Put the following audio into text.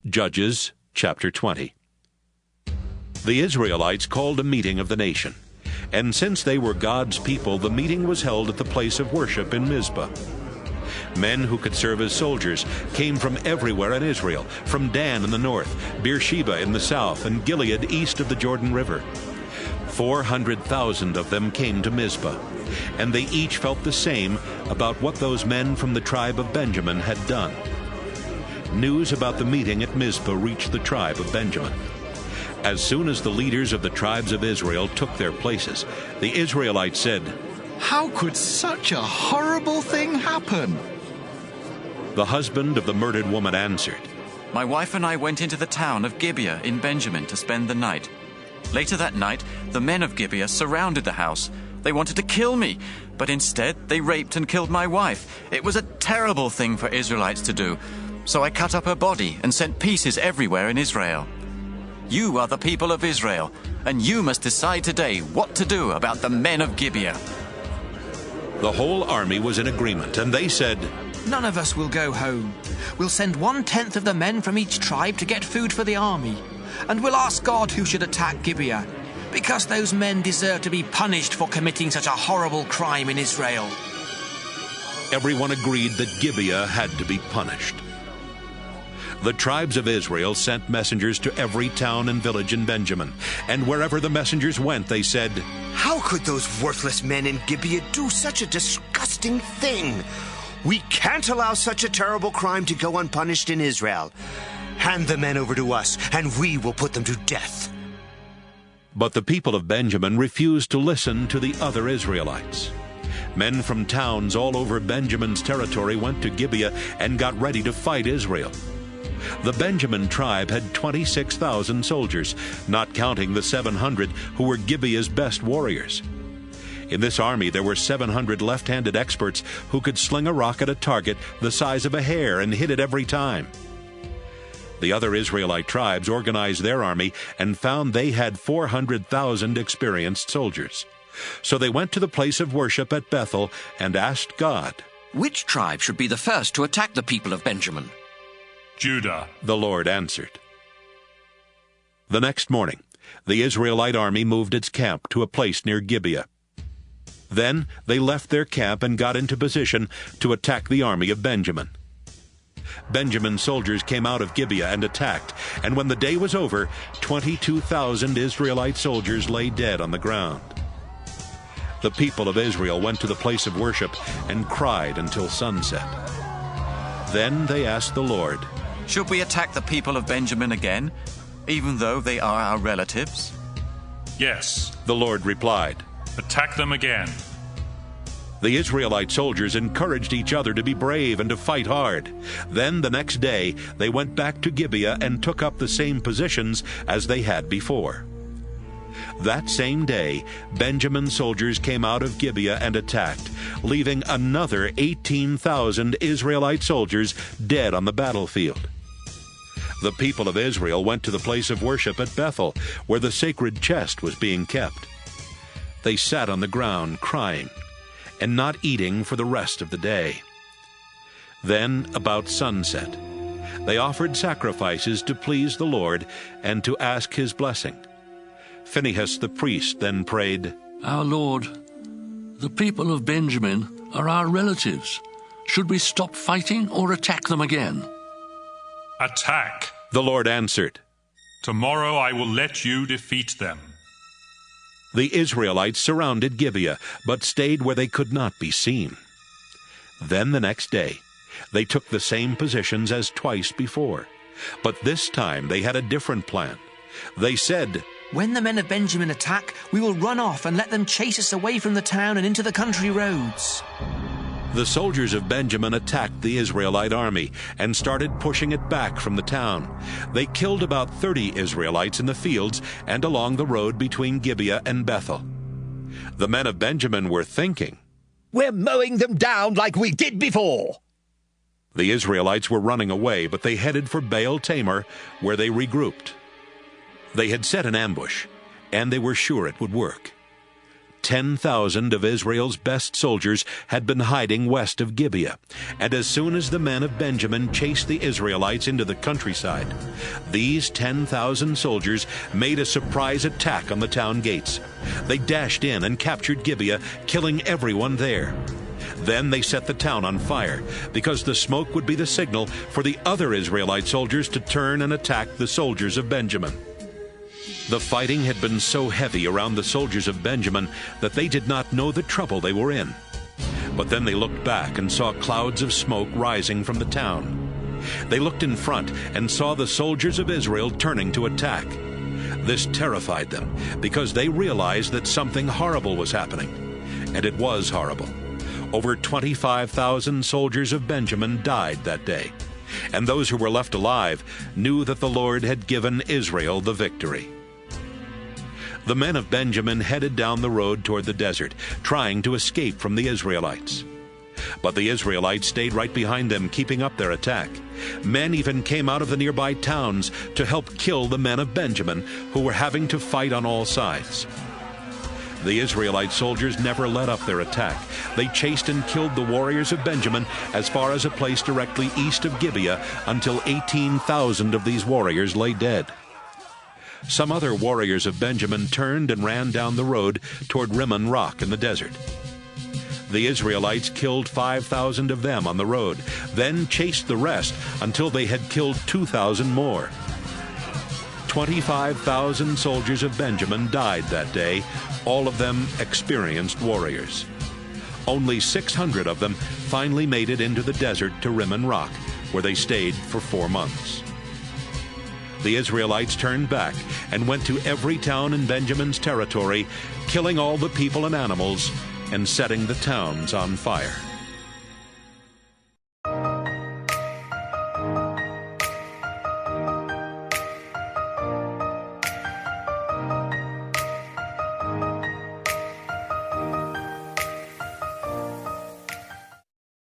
Judges chapter 20. The Israelites called a meeting of the nation, and since they were God's people, the meeting was held at the place of worship in Mizpah. Men who could serve as soldiers came from everywhere in Israel, from Dan in the north, Beersheba in the south, and Gilead east of the Jordan River. 400,000 of them came to Mizpah, and they each felt the same about what those men from the tribe of Benjamin had done. News about the meeting at Mizpah reached the tribe of Benjamin. As soon as the leaders of the tribes of Israel took their places, the Israelites said, "How could such a horrible thing happen?" The husband of the murdered woman answered, "My wife and I went into the town of Gibeah in Benjamin to spend the night. Later that night, the men of Gibeah surrounded the house. They wanted to kill me, but instead they raped and killed my wife. It was a terrible thing for Israelites to do. So I cut up her body and sent pieces everywhere in Israel. You are the people of Israel, and you must decide today what to do about the men of Gibeah." The whole army was in agreement, and they said, "None of us will go home. We'll send 1/10 of the men from each tribe to get food for the army. And we'll ask God who should attack Gibeah, because those men deserve to be punished for committing such a horrible crime in Israel." Everyone agreed that Gibeah had to be punished. The tribes of Israel sent messengers to every town and village in Benjamin, and wherever the messengers went, they said, "How could those worthless men in Gibeah do such a disgusting thing? We can't allow such a terrible crime to go unpunished in Israel. Hand the men over to us, and we will put them to death." But the people of Benjamin refused to listen to the other Israelites. Men from towns all over Benjamin's territory went to Gibeah and got ready to fight Israel. The Benjamin tribe had 26,000 soldiers, not counting the 700 who were Gibeah's best warriors. In this army there were 700 left-handed experts who could sling a rock at a target the size of a hair and hit it every time. The other Israelite tribes organized their army and found they had 400,000 experienced soldiers. So they went to the place of worship at Bethel and asked God, "Which tribe should be the first to attack the people of Benjamin?" "Judah," the Lord answered. The next morning, the Israelite army moved its camp to a place near Gibeah. Then they left their camp and got into position to attack the army of Benjamin. Benjamin's soldiers came out of Gibeah and attacked, and when the day was over, 22,000 Israelite soldiers lay dead on the ground. The people of Israel went to the place of worship and cried until sunset. Then they asked the Lord, "Should we attack the people of Benjamin again, even though they are our relatives?" "Yes." The Lord replied, "Attack them again." The Israelite soldiers encouraged each other to be brave and to fight hard. Then the next day they went back to Gibeah and took up the same positions as they had before. That same day, Benjamin's soldiers came out of Gibeah and attacked, leaving another 18,000 Israelite soldiers dead on the battlefield. The people of Israel went to the place of worship at Bethel, where the sacred chest was being kept. They sat on the ground crying and not eating for the rest of the day. Then, about sunset, they offered sacrifices to please the Lord and to ask his blessing. Phinehas the priest then prayed, "Our Lord, the people of Benjamin are our relatives. Should we stop fighting or attack them again?" "Attack." The Lord answered, "Tomorrow I will let you defeat them." The Israelites surrounded Gibeah, but stayed where they could not be seen. Then the next day, they took the same positions as twice before, but this time they had a different plan. They said, "When the men of Benjamin attack, we will run off and let them chase us away from the town and into the country roads." The soldiers of Benjamin attacked the Israelite army and started pushing it back from the town. They killed about 30 Israelites in the fields and along the road between Gibeah and Bethel. The men of Benjamin were thinking, "We're mowing them down like we did before." The Israelites were running away, but they headed for Baal Tamar, where they regrouped. They had set an ambush, and they were sure it would work. 10,000 of Israel's best soldiers had been hiding west of Gibeah, and as soon as the men of Benjamin chased the Israelites into the countryside, these 10,000 soldiers made a surprise attack on the town gates. They dashed in and captured Gibeah, killing everyone there. Then they set the town on fire, because the smoke would be the signal for the other Israelite soldiers to turn and attack the soldiers of Benjamin. The fighting had been so heavy around the soldiers of Benjamin that they did not know the trouble they were in. But then they looked back and saw clouds of smoke rising from the town. They looked in front and saw the soldiers of Israel turning to attack. This terrified them, because they realized that something horrible was happening. And it was horrible. Over 25,000 soldiers of Benjamin died that day, and those who were left alive knew that the Lord had given Israel the victory. The men of Benjamin headed down the road toward the desert, trying to escape from the Israelites. But the Israelites stayed right behind them, keeping up their attack. Men even came out of the nearby towns to help kill the men of Benjamin, who were having to fight on all sides. The Israelite soldiers never let up their attack. They chased and killed the warriors of Benjamin as far as a place directly east of Gibeah, until 18,000 of these warriors lay dead. Some other warriors of Benjamin turned and ran down the road toward Rimmon Rock in the desert. The Israelites killed 5,000 of them on the road, then chased the rest until they had killed 2,000 more. 25,000 soldiers of Benjamin died that day, all of them experienced warriors. Only 600 of them finally made it into the desert to Rimmon Rock, where they stayed for 4 months. The Israelites turned back and went to every town in Benjamin's territory, killing all the people and animals and setting the towns on fire.